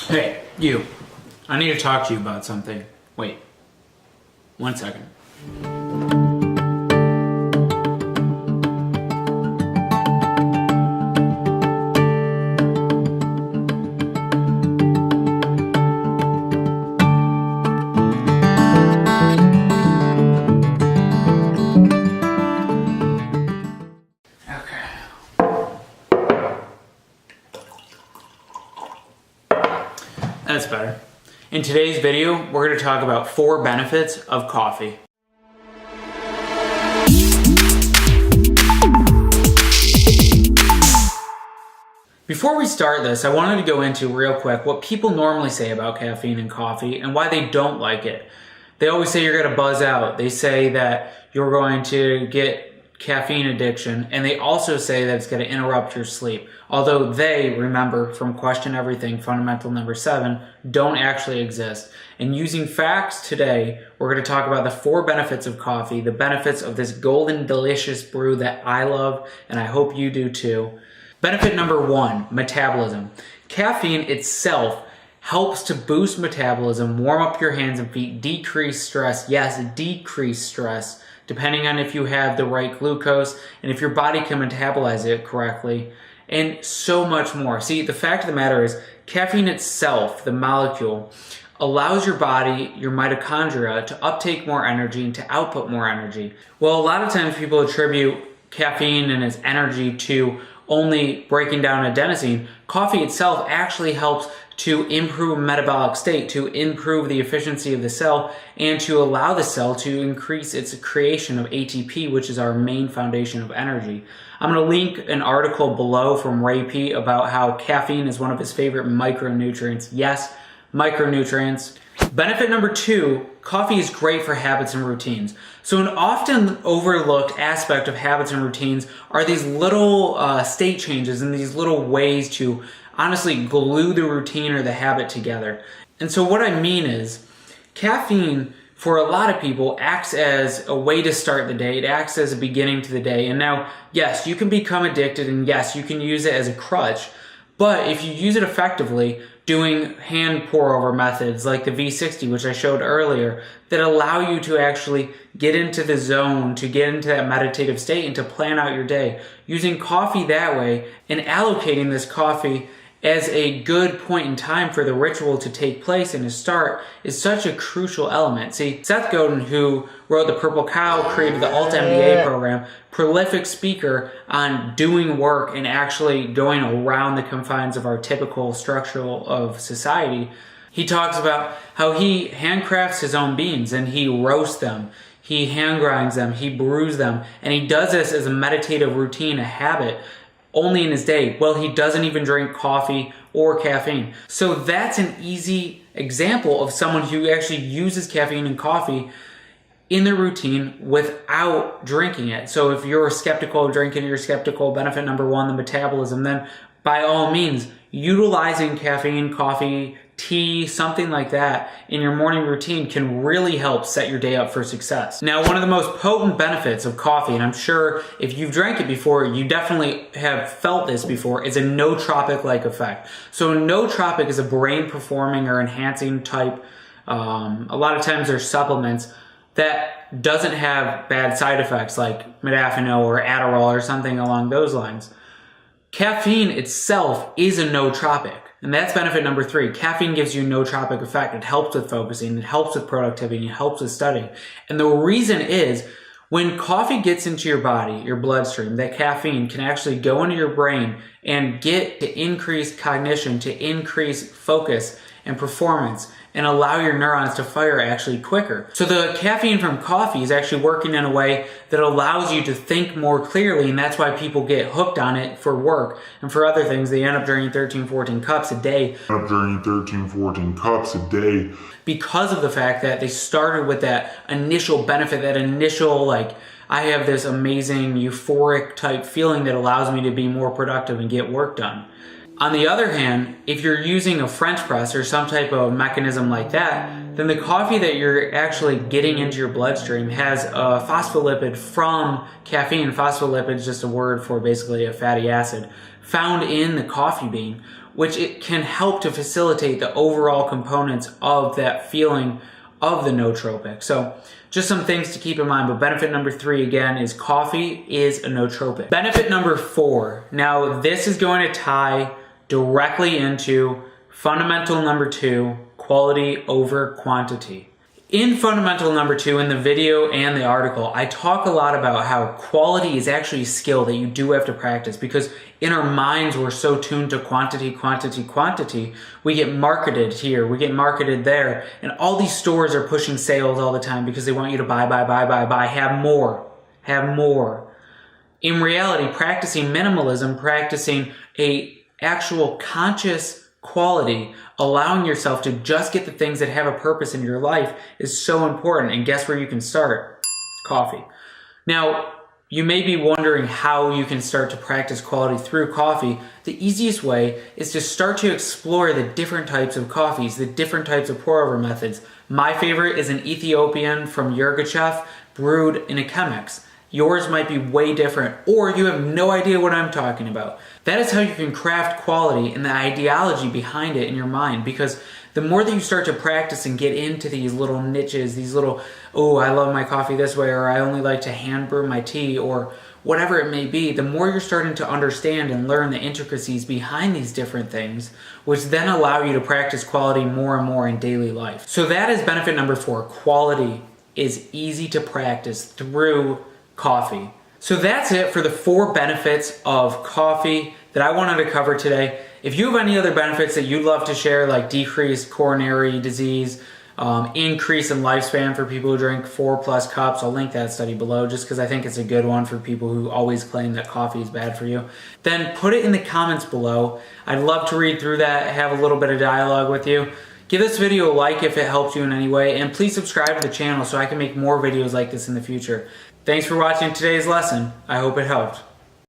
Hey, you. I need to talk to you about something. Wait. 1 second. That's better. In today's video, we're going to talk about 4 benefits of coffee. Before we start this, I wanted to go into real quick what people normally say about caffeine and coffee and why they don't like it. They always say you're going to buzz out. They say that you're going to get caffeine addiction, and they also say that it's going to interrupt your sleep. Although they, remember from Question Everything, fundamental number 7, don't actually exist. And using facts today, we're going to talk about the 4 benefits of coffee, the benefits of this golden delicious brew that I love, and I hope you do too. Benefit number 1, metabolism. Caffeine itself helps to boost metabolism, warm up your hands and feet, decrease stress. Yes, decrease stress, depending on if you have the right glucose and if your body can metabolize it correctly, and so much more. See, the fact of the matter is, caffeine itself, the molecule, allows your body, your mitochondria, to uptake more energy and to output more energy. Well, a lot of times people attribute caffeine and its energy to only breaking down adenosine. Coffee itself actually helps to improve metabolic state, to improve the efficiency of the cell, and to allow the cell to increase its creation of ATP, which is our main foundation of energy. I'm going to link an article below from Ray Peat about how caffeine is one of his favorite micronutrients. Yes, micronutrients. Benefit number 2, coffee is great for habits and routines. So an often overlooked aspect of habits and routines are these little state changes and these little ways to honestly glue the routine or the habit together. And so what I mean is, caffeine for a lot of people acts as a way to start the day. It acts as a beginning to the day. And now, yes, you can become addicted, and yes, you can use it as a crutch. But if you use it effectively, doing hand pour over methods like the V60, which I showed earlier, that allow you to actually get into the zone, to get into that meditative state and to plan out your day. Using coffee that way and allocating this coffee as a good point in time for the ritual to take place and to start is such a crucial element. See, Seth Godin, who wrote The Purple Cow, created the Alt MBA program, prolific speaker on doing work and actually going around the confines of our typical structure of society. He talks about how he handcrafts his own beans and he roasts them. He hand grinds them, he brews them, and he does this as a meditative routine, a habit, only in his day. Well, he doesn't even drink coffee or caffeine. So that's an easy example of someone who actually uses caffeine and coffee in their routine without drinking it. So if you're skeptical of drinking, you're skeptical, benefit number 1, the metabolism, then by all means, utilizing caffeine, coffee, tea, something like that in your morning routine can really help set your day up for success. Now, one of the most potent benefits of coffee, and I'm sure if you've drank it before, you definitely have felt this before, is a nootropic-like effect. So a nootropic is a brain performing or enhancing type. A lot of times there's supplements that doesn't have bad side effects like modafinil or Adderall or something along those lines. Caffeine itself is a nootropic, and that's benefit number 3. Caffeine gives you a nootropic effect. It helps with focusing, it helps with productivity, it helps with studying. And the reason is, when coffee gets into your body, your bloodstream, that caffeine can actually go into your brain and get to increase cognition, to increase focus and performance, and allow your neurons to fire actually quicker. So the caffeine from coffee is actually working in a way that allows you to think more clearly, and that's why people get hooked on it for work and for other things. They end up drinking 13, 14 cups a day. Because of the fact that they started with that initial benefit, that initial like, I have this amazing euphoric type feeling that allows me to be more productive and get work done. On the other hand, if you're using a French press or some type of mechanism like that, then the coffee that you're actually getting into your bloodstream has a phospholipid from caffeine. Phospholipid is just a word for basically a fatty acid found in the coffee bean, which it can help to facilitate the overall components of that feeling of the nootropic. So just some things to keep in mind, but benefit number 3 again is coffee is a nootropic. Benefit number 4, now this is going to tie directly into fundamental number 2, quality over quantity. In fundamental number 2, in the video and the article, I talk a lot about how quality is actually a skill that you do have to practice, because in our minds we're so tuned to quantity, quantity, quantity. We get marketed here, we get marketed there, and all these stores are pushing sales all the time because they want you to buy, have more, have more. In reality, practicing minimalism, practicing a actual conscious quality, allowing yourself to just get the things that have a purpose in your life is so important. And guess where you can start? Coffee. Now, you may be wondering how you can start to practice quality through coffee. The easiest way is to start to explore the different types of coffees, the different types of pour-over methods. My favorite is an Ethiopian from Yirgacheffe brewed in a Chemex. Yours might be way different, or you have no idea what I'm talking about. That is how you can craft quality and the ideology behind it in your mind, because the more that you start to practice and get into these little niches, these little, oh, I love my coffee this way, or I only like to hand brew my tea, or whatever it may be, the more you're starting to understand and learn the intricacies behind these different things, which then allow you to practice quality more and more in daily life. So that is benefit number 4. Quality is easy to practice through coffee. So that's it for the 4 benefits of coffee that I wanted to cover today. If you have any other benefits that you'd love to share, like decreased coronary disease, increase in lifespan for people who drink 4+ cups, I'll link that study below just because I think it's a good one for people who always claim that coffee is bad for you, then put it in the comments below. I'd love to read through that, have a little bit of dialogue with you. Give this video a like if it helps you in any way, and please subscribe to the channel so I can make more videos like this in the future. Thanks for watching today's lesson. I hope it helped.